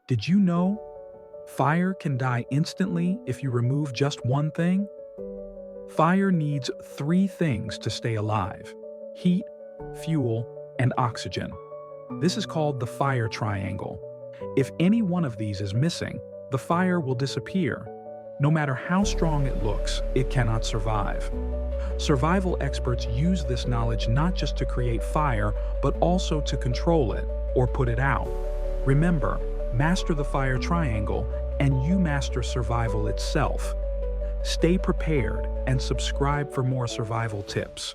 Did you know fire can die instantly if you remove just one thing? Fire needs three things to stay alive: heat, fuel, and oxygen. This is called the fire triangle. If any one of these is missing, the fire will disappear. No matter how strong it looks, it cannot survive. Survival experts use this knowledge not just to create fire, but also to control it or put it out. Remember, master the fire triangle, and you master survival itself. Stay prepared and subscribe for more survival tips.